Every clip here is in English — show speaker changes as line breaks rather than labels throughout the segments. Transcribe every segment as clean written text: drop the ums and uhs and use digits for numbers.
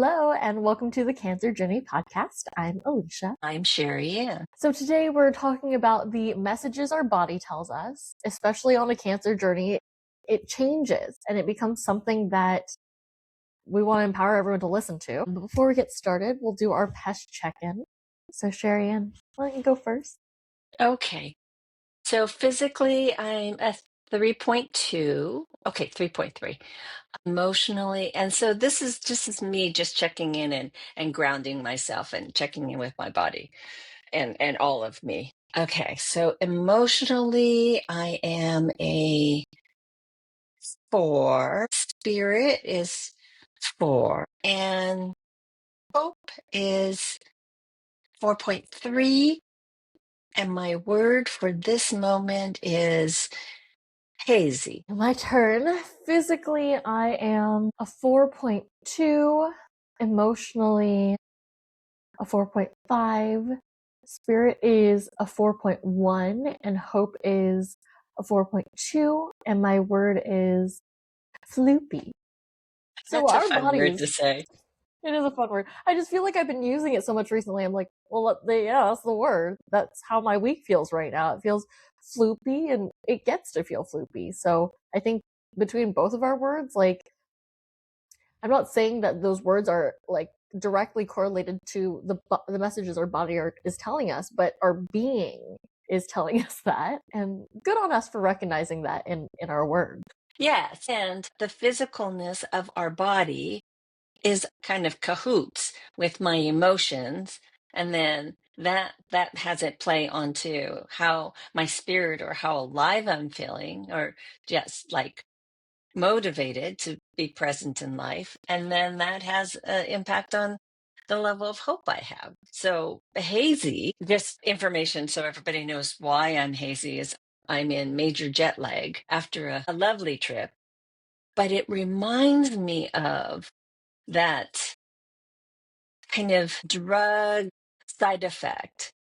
Hello, and welcome to the Cancer Journey podcast. I'm Alicia.
I'm Sherry Ann.
So today we're talking about the messages our body tells us, especially on a cancer journey. It changes and it becomes something that we want to empower everyone to listen to. But before we get started, we'll do our PESH check-in. So Sherry Ann, why don't you go first?
Okay. So physically, I'm a 3.2. Okay, 3.3. Emotionally, and so this is me just checking in and grounding myself and checking in with my body and all of me. Okay, so emotionally, I am a 4. Spirit is 4, and hope is 4.3. And my word for this moment is hazy.
My turn. Physically, I am a 4.2. Emotionally, a 4.5. Spirit is a 4.1, and hope is a 4.2, and my word is floopy. So
That's a
our
fun word
bodies,
to say.
it is a fun word. I just feel like I've been using it so much recently. I'm like, well, yeah, that's the word. That's how my week feels right now. It feels floopy, and it gets to feel floopy. So I think between both of our words, like, I'm not saying that those words are like directly correlated to the messages our body is telling us, but our being is telling us that, and good on us for recognizing that in our word.
Yes, and the physicalness of our body is kind of cahoots with my emotions, and then that has it play onto how my spirit or how alive I'm feeling, or just like motivated to be present in life. And then that has an impact on the level of hope I have. So hazy, just information so everybody knows why I'm hazy, is I'm in major jet lag after a lovely trip. But it reminds me of that kind of drug side effect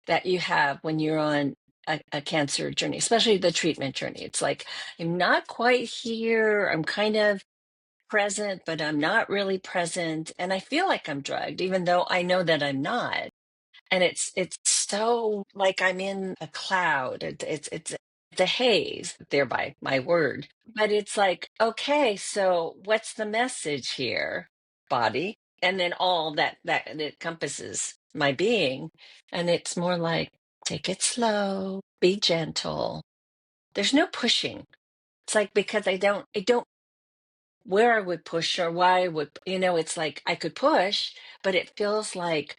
that you have when you're on a cancer journey, especially the treatment journey. It's like, I'm not quite here. I'm kind of present, but I'm not really present. And I feel like I'm drugged, even though I know that I'm not. And it's so like I'm in a cloud. It's the haze, thereby my word. But it's like, okay, so what's the message here, body? And then all that it encompasses my being. And it's more like, take it slow, be gentle. There's no pushing. It's like, because I don't where I would push or why I would, it's like I could push, but it feels like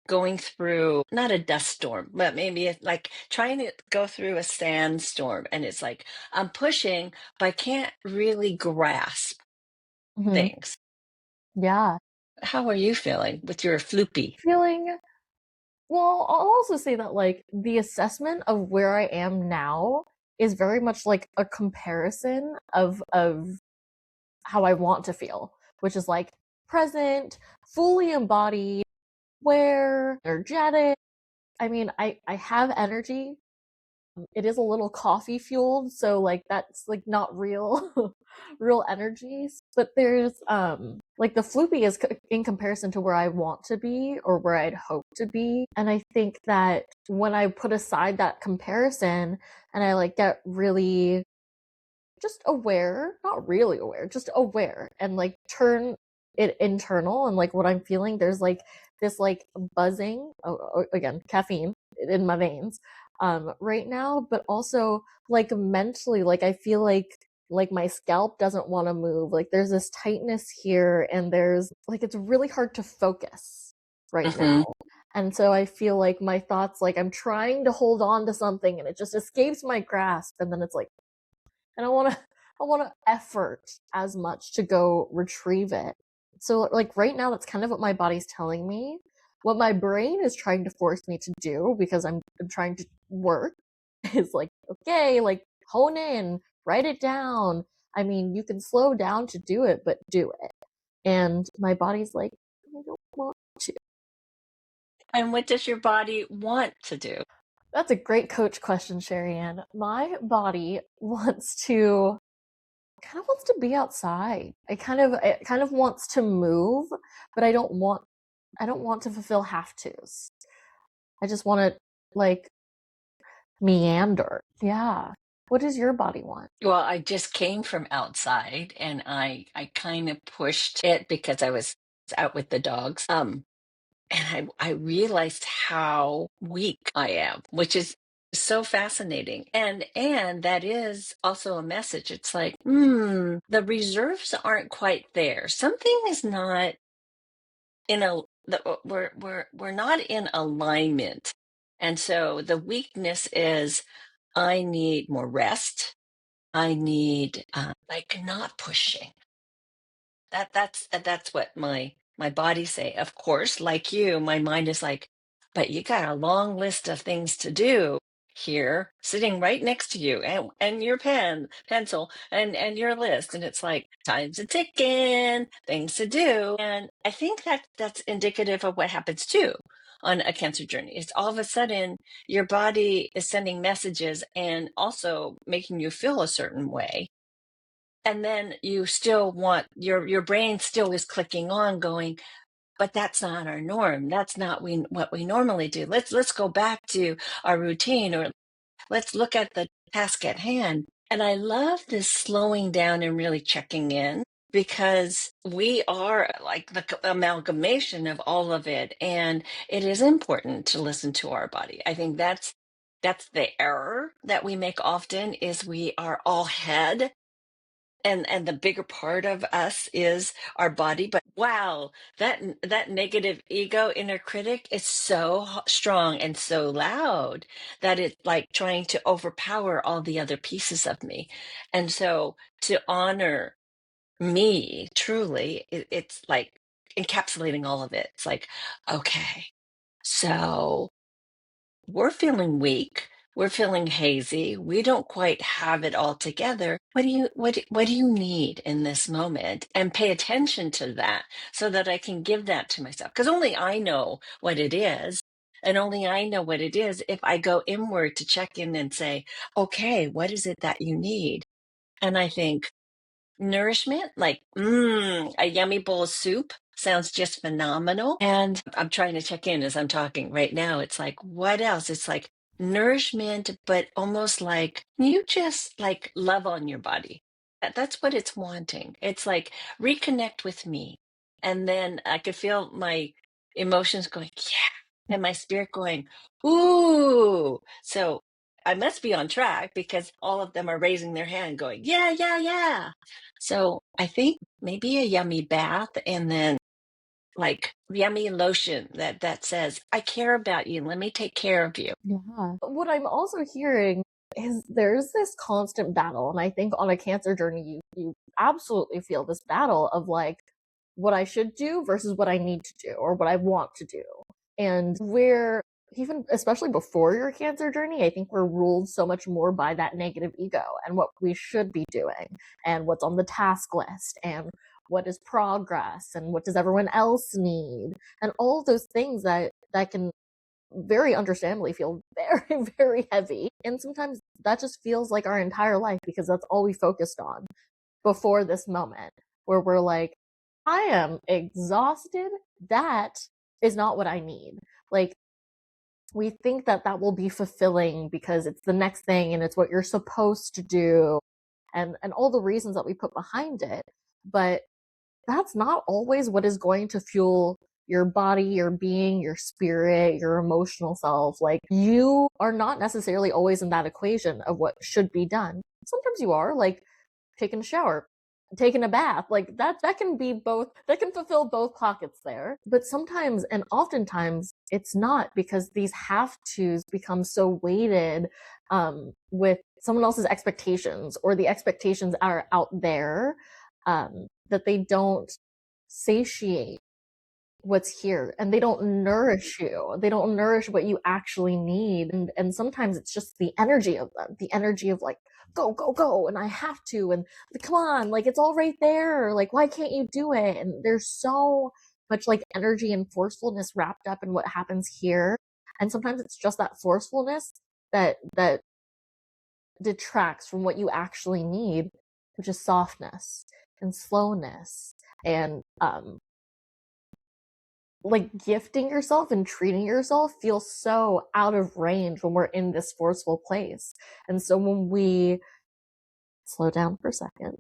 going through not a dust storm, but maybe it's like trying to go through a sandstorm. And it's like I'm pushing, but I can't really grasp
Mm-hmm.
things.
Yeah.
How are you feeling with your floopy?
Feeling, well, I'll also say that like the assessment of where I am now is very much like a comparison of how I want to feel, which is like present, fully embodied, aware, energetic. I mean, I have energy. It is a little coffee fueled, so like that's like not real real energies. But there's like the floopy is in comparison to where I want to be or where I'd hope to be. And I think that when I put aside that comparison and I like get really just aware, not really aware, just aware, and like turn it internal and like what I'm feeling, there's like this like buzzing, again, caffeine in my veins right now, but also like mentally, like I feel like my scalp doesn't want to move. Like there's this tightness here, and there's like it's really hard to focus right
Hmm.
now. And so I feel like my thoughts, like I'm trying to hold on to something and it just escapes my grasp, and then it's like, and I want to effort as much to go retrieve it. So like right now that's kind of what my body's telling me. What my brain is trying to force me to do, because I'm trying to work, is like, okay, like hone in, write it down. I mean, you can slow down to do it, but do it. And my body's like, I don't want to.
And what does your body want to do?
That's a great coach question, Sherry Ann. My body wants to kind of wants to be outside. It kind of wants to move, but I don't want to fulfill have tos. I just want to like meander. Yeah. What does your body want?
Well, I just came from outside and I kind of pushed it because I was out with the dogs. And I realized how weak I am, which is so fascinating. And that is also a message. It's like, the reserves aren't quite there. Something is not in we're not in alignment. And so the weakness is I need more rest. I need like not pushing. That's what my body say. Of course, like you, my mind is like, but you got a long list of things to do here, sitting right next to you, and your pencil, and your list, and it's like time's a ticking, things to do, and I think that that's indicative of what happens too on a cancer journey. It's all of a sudden your body is sending messages and also making you feel a certain way, and then you still want your brain still is clicking on going, but that's not our norm, that's not what we normally do. Let's go back to our routine, or let's look at the task at hand. And I love this slowing down and really checking in, because we are like the amalgamation of all of it, and it is important to listen to our body. I think that's the error that we make often, is we are all head, and the bigger part of us is our body. But wow, that negative ego inner critic is so strong and so loud that it's like trying to overpower all the other pieces of me. And so to honor me truly, it's like encapsulating all of it. It's like, okay, so we're feeling weak, we're feeling hazy, we don't quite have it all together. What do you need in this moment? And pay attention to that so that I can give that to myself, because only I know what it is. And only I know what it is if I go inward to check in and say, okay, what is it that you need? And I think nourishment, like a yummy bowl of soup sounds just phenomenal. And I'm trying to check in as I'm talking right now. It's like, what else? It's like nourishment, but almost like you just like love on your body. That's what it's wanting. It's like reconnect with me. And then I could feel my emotions going, yeah, and my spirit going, ooh. So I must be on track, because all of them are raising their hand going, yeah, yeah, yeah. So I think maybe a yummy bath, and then like yummy lotion that says, I care about you. Let me take care of you.
Yeah. What I'm also hearing is there's this constant battle, and I think on a cancer journey, you absolutely feel this battle of like what I should do versus what I need to do or what I want to do. And we're even especially before your cancer journey, I think we're ruled so much more by that negative ego and what we should be doing and what's on the task list and what is progress and what does everyone else need and all those things that can very understandably feel very, very heavy. And sometimes that just feels like our entire life because that's all we focused on before this moment where we're like, I am exhausted. That is not what I need. Like, we think that that will be fulfilling because it's the next thing and it's what you're supposed to do and all the reasons that we put behind it. But that's not always what is going to fuel your body, your being, your spirit, your emotional self. Like, you are not necessarily always in that equation of what should be done. Sometimes you are, like taking a shower, taking a bath, like that can be both, that can fulfill both pockets there. But sometimes and oftentimes it's not, because these have tos become so weighted with someone else's expectations, or the expectations are out there, that they don't satiate what's here, and they don't nourish you, they don't nourish what you actually need. And sometimes it's just the energy of them, the energy of like, go go go, and I have to, and come on, like it's all right there, like why can't you do it? And there's so much like energy and forcefulness wrapped up in what happens here. And sometimes it's just that forcefulness that detracts from what you actually need which is softness and slowness, and like gifting yourself and treating yourself feels so out of range when we're in this forceful place. And so when we slow down for a second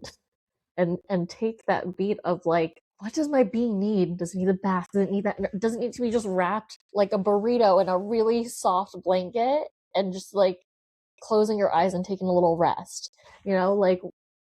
and take that beat of like, what does my being need? Does it need a bath? Does it need that? Does it need to be just wrapped like a burrito in a really soft blanket and just like closing your eyes and taking a little rest? You know, like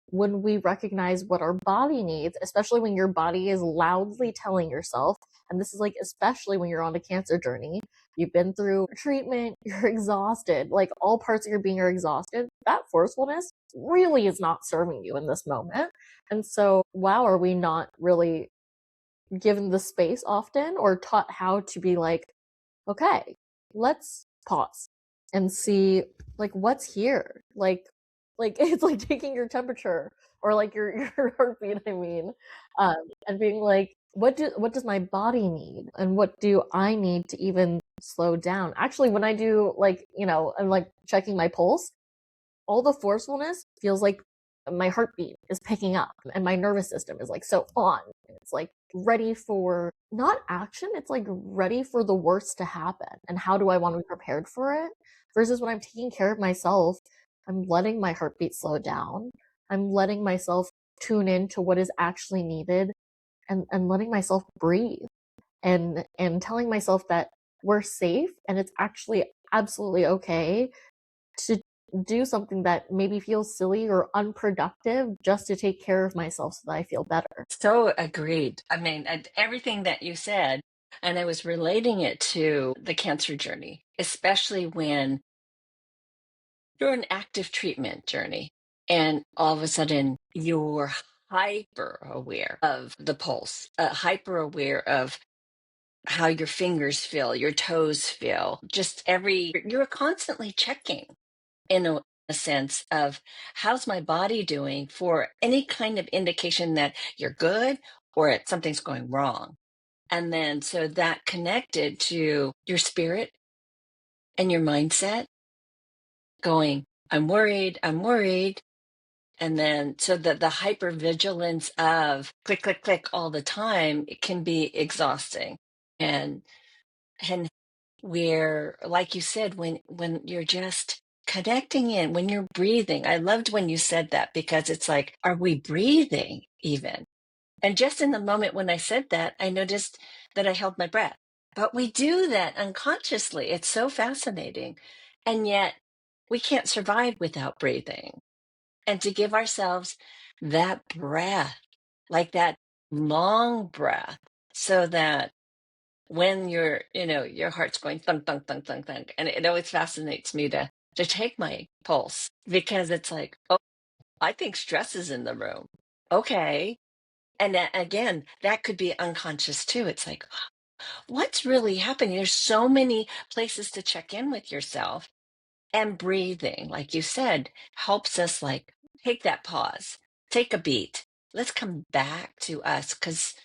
when we recognize what our body needs, especially when your body is loudly telling yourself, and this is like especially when you're on a cancer journey, you've been through treatment, you're exhausted, like all parts of your being are exhausted, that forcefulness really is not serving you in this moment. And so, wow, are we not really given the space often or taught how to be like, okay, let's pause and see like what's here. Like it's like taking your temperature or like your heartbeat, I mean, and being like, what does my body need and what do I need to even slow down? Actually, when I do like, you know, I'm like checking my pulse, all the forcefulness feels like my heartbeat is picking up and my nervous system is like so on. It's like ready for not action, it's like ready for the worst to happen. And how do I want to be prepared for it? Versus when I'm taking care of myself, I'm letting my heartbeat slow down. I'm letting myself tune in to what is actually needed and letting myself breathe and telling myself that we're safe and it's actually absolutely okay to do something that maybe feels silly or unproductive just to take care of myself so that I feel better.
So agreed. I mean, everything that you said, and I was relating it to the cancer journey, especially when you're an active treatment journey and all of a sudden you're hyper aware of the pulse, hyper aware of how your fingers feel, your toes feel, just you're constantly checking in a sense of how's my body doing for any kind of indication that you're good or something's going wrong. And then so that connected to your spirit and your mindset going, I'm worried. And then so that the hypervigilance of click, click, click all the time, it can be exhausting. And where, like you said, when you're just connecting in, when you're breathing, I loved when you said that because it's like, are we breathing even? And just in the moment when I said that, I noticed that I held my breath. But we do that unconsciously. It's so fascinating. And yet we can't survive without breathing. And to give ourselves that breath, like that long breath, so that when your heart's going thunk, thunk, thunk, thunk, thunk. And it always fascinates me to take my pulse because it's like, oh, I think stress is in the room. Okay. And again, that could be unconscious too. It's like, what's really happening? There's so many places to check in with yourself, and breathing, like you said, helps us like take that pause, take a beat. Let's come back to us because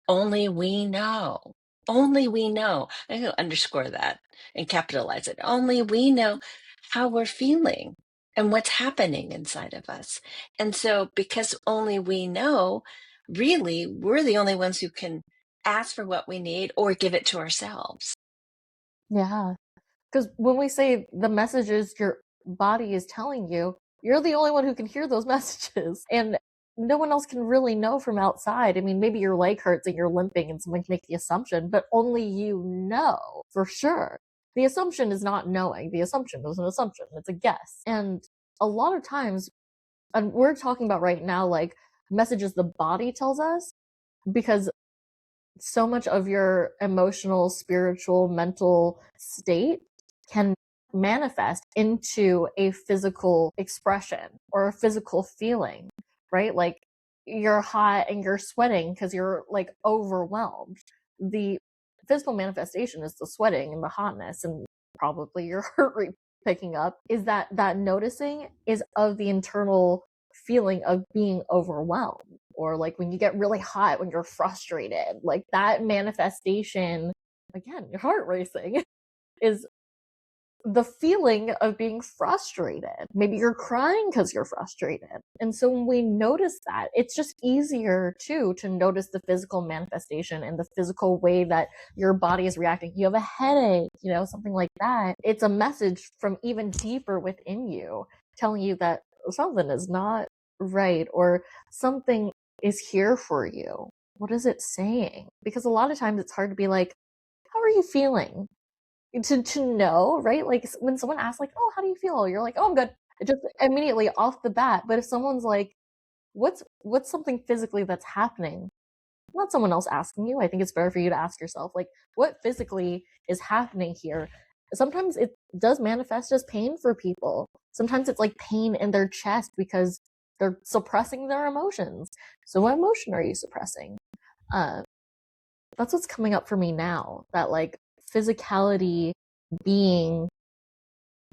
only we know. Only we know. I'm going to underscore that and capitalize it. Only we know how we're feeling and what's happening inside of us. And so, because only we know, really, we're the only ones who can ask for what we need or give it to ourselves.
Yeah. Because when we say the messages your body is telling you, you're the only one who can hear those messages. And no one else can really know from outside. I mean, maybe your leg hurts and you're limping and someone can make the assumption, but only you know for sure. The assumption is not knowing. The assumption is an assumption. It's a guess. And a lot of times, and we're talking about right now, like messages the body tells us, because so much of your emotional, spiritual, mental state can manifest into a physical expression or a physical feeling, right? Like you're hot and you're sweating because you're like overwhelmed. The physical manifestation is the sweating and the hotness and probably your heart rate picking up. Is that noticing is of the internal feeling of being overwhelmed, or like when you get really hot when you're frustrated, like that manifestation, again, your heart racing, is the feeling of being frustrated. Maybe you're crying because you're frustrated. And so when we notice that, it's just easier too to notice the physical manifestation and the physical way that your body is reacting. You have a headache, something like that. It's a message from even deeper within you telling you that something is not right or something is here for you. What is it saying? Because a lot of times it's hard to be like, how are you feeling? To know, right? Like when someone asks like, "Oh, how do you feel?" You're like, "Oh, I'm good." It just immediately off the bat. But if someone's like, "What's something physically that's happening?" Not someone else asking you. I think it's better for you to ask yourself, like, what physically is happening here? Sometimes it does manifest as pain for people. Sometimes it's like pain in their chest because they're suppressing their emotions. So what emotion are you suppressing? Uh, that's what's coming up for me now. That like physicality being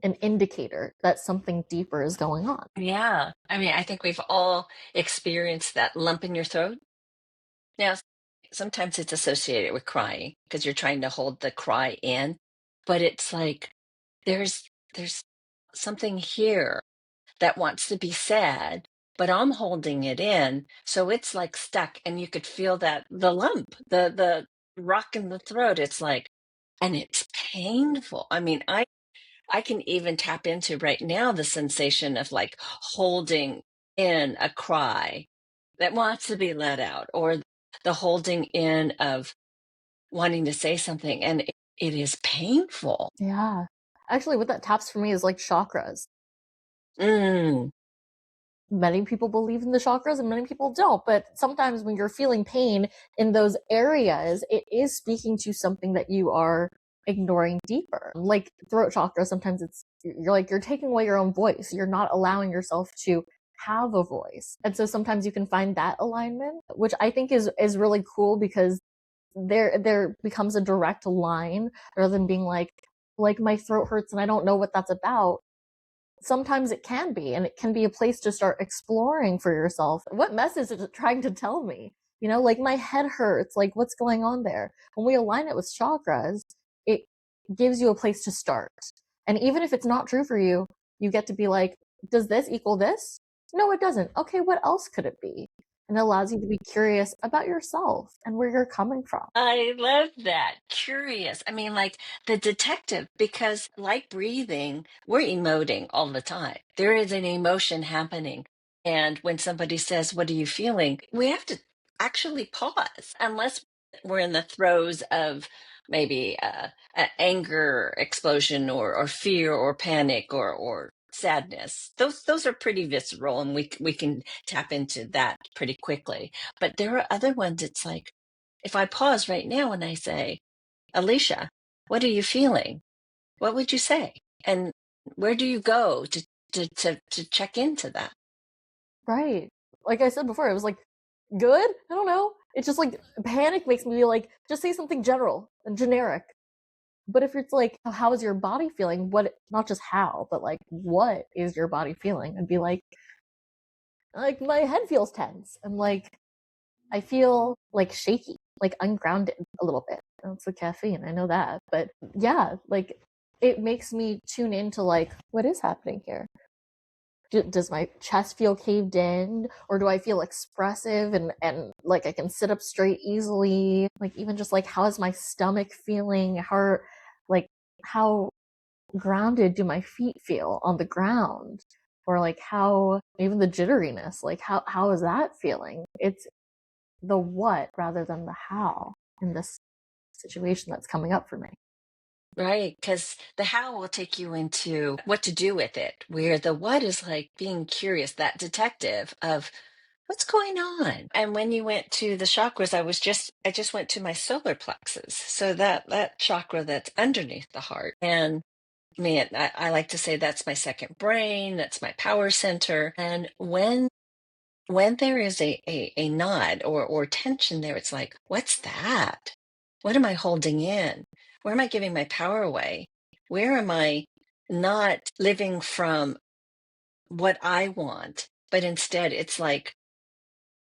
an indicator that something deeper is going on.
Yeah. I mean, I think we've all experienced that lump in your throat. Now, sometimes it's associated with crying because you're trying to hold the cry in, but it's like there's something here that wants to be said, but I'm holding it in, so it's like stuck, and you could feel that the lump, the rock in the throat. It's like, and it's painful. I mean, I can even tap into right now the sensation of like holding in a cry that wants to be let out, or the holding in of wanting to say something, and it is painful.
Yeah. Actually, what that taps for me is like chakras.
Mm,
Many people believe in the chakras and many people don't, but sometimes when you're feeling pain in those areas, it is speaking to something that you are ignoring deeper. Like throat chakra, sometimes you're taking away your own voice. You're not allowing yourself to have a voice. And so sometimes you can find that alignment, which I think is really cool because there becomes a direct line rather than being like my throat hurts and I don't know what that's about. Sometimes it can be, and it can be a place to start exploring for yourself. What message is it trying to tell me? Like my head hurts, like what's going on there? When we align it with chakras, it gives you a place to start. And even if it's not true for you, you get to be like, does this equal this? No, it doesn't. Okay, what else could it be? And it allows you to be curious about yourself and where you're coming from.
I love that. Curious. I mean, like the detective, because like breathing, we're emoting all the time. There is an emotion happening. And when somebody says, "What are you feeling?" we have to actually pause, unless we're in the throes of maybe an anger explosion, or fear or panic, or sadness. Those are pretty visceral, and we can tap into that pretty quickly. But there are other ones. It's like, if I pause right now and I say, "Alicia, what are you feeling?" What would you say? And where do you go to check into that?
Right. Like I said before, it was like, good? I don't know. It's just like panic makes me be like, just say something general and generic. But if it's like, how is your body feeling? What, not just how, but like, what is your body feeling? And be like my head feels tense. And like, I feel like shaky, like ungrounded a little bit. That's the caffeine. I know that. But yeah, like it makes me tune into like, what is happening here? Does my chest feel caved in, or do I feel expressive and like I can sit up straight easily? Like even just like, how is my stomach feeling? Like how grounded do my feet feel on the ground? Or like how even the jitteriness, like how is that feeling? It's the what rather than the how in this situation that's coming up for me.
Right, because the how will take you into what to do with it, where the what is like being curious, that detective of what's going on. And when you went to the chakras, I just went to my solar plexus. So that chakra that's underneath the heart. And man, I like to say that's my second brain, that's my power center. And when there is a nod or tension there, it's like, what's that? What am I holding in? Where am I giving my power away? Where am I not living from what I want, but instead it's like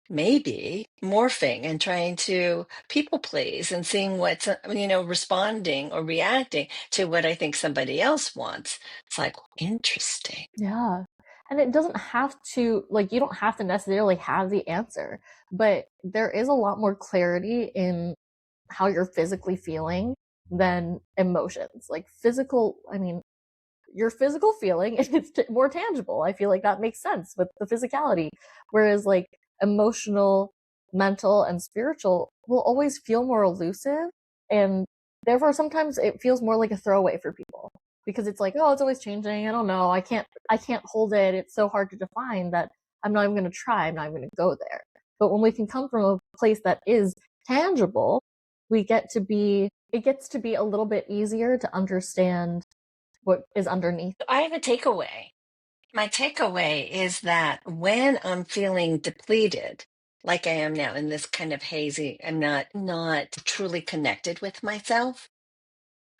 maybe morphing and trying to people please and seeing what's, responding or reacting to what I think somebody else wants. It's like, interesting.
Yeah. And it doesn't have to, like, you don't have to necessarily have the answer, but there is a lot more clarity in how you're physically feeling than emotions. Like, physical, I mean, your physical feeling is more tangible. I feel like that makes sense with the physicality. Whereas, like, emotional, mental, and spiritual will always feel more elusive. And therefore, sometimes it feels more like a throwaway for people because it's like, oh, it's always changing. I don't know. I can't hold it. It's so hard to define that I'm not even going to try. I'm not even going to go there. But when we can come from a place that is tangible, it gets to be a little bit easier to understand what is underneath.
I have a takeaway. My takeaway is that when I'm feeling depleted, like I am now in this kind of hazy, I'm not truly connected with myself.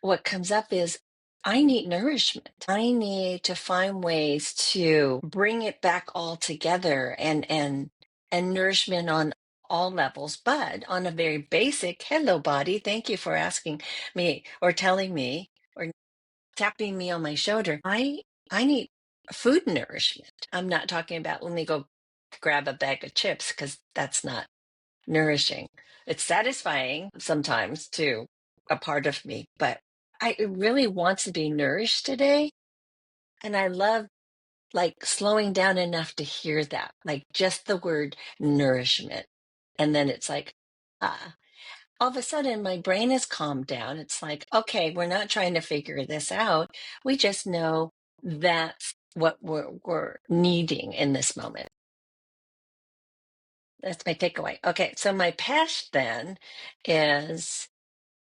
What comes up is I need nourishment. I need to find ways to bring it back all together and nourishment on all levels, but on a very basic, hello body, thank you for asking me or telling me or tapping me on my shoulder. I need food nourishment. I'm not talking about let me go grab a bag of chips because that's not nourishing. It's satisfying sometimes to a part of me, but I really want to be nourished today. And I love like slowing down enough to hear that, like just the word nourishment. And then it's like, ah, all of a sudden my brain is calmed down. It's like, okay, we're not trying to figure this out. We just know that's what we're needing in this moment. That's my takeaway. Okay, so my PESH then is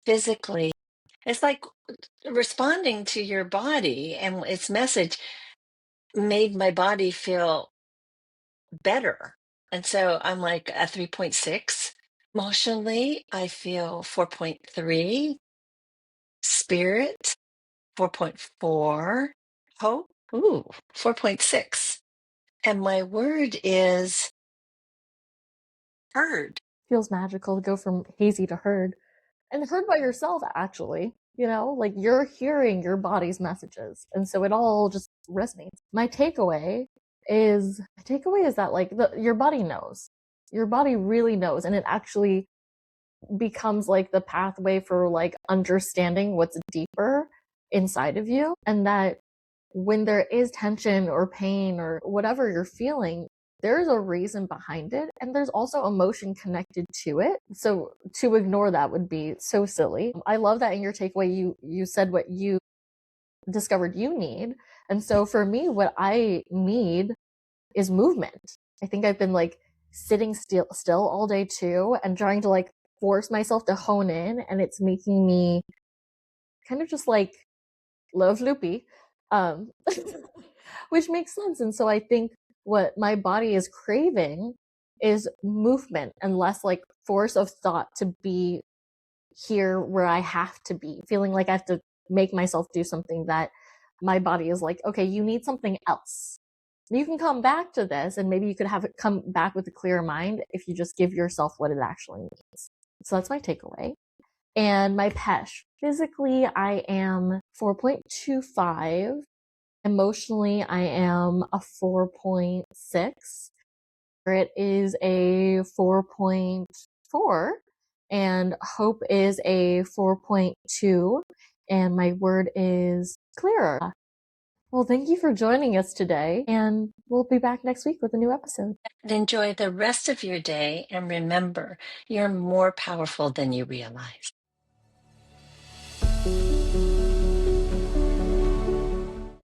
physically, it's like responding to your body and its message made my body feel better. And so I'm like a 3.6. Emotionally, I feel 4.3. Spirit, 4.4. Hope, ooh, 4.6. And my word is heard.
Feels magical to go from hazy to heard. And heard by yourself, actually. Like, you're hearing your body's messages. And so it all just resonates. My takeaway is that, like, your body knows. Your body really knows, and it actually becomes like the pathway for like understanding what's deeper inside of you, and that when there is tension or pain or whatever you're feeling, there's a reason behind it, and there's also emotion connected to it. So to ignore that would be so silly. I love that in your takeaway you said what you discovered you need. And so for me, what I need is movement. I think I've been like sitting still all day too, and trying to like force myself to hone in, and it's making me kind of just like love loopy, um, which makes sense. And so I think what my body is craving is movement and less like force of thought to be here where I have to be, feeling like I have to make myself do something that my body is like, okay, you need something else. You can come back to this, and maybe you could have it come back with a clear mind if you just give yourself what it actually needs. So that's my takeaway. And my PESH. Physically, I am 4.25. Emotionally, I am a 4.6. It is a 4.4. And hope is a 4.2. And my word is clearer. Well, thank you for joining us today, and we'll be back next week with a new episode.
And enjoy the rest of your day. And remember, you're more powerful than you realize.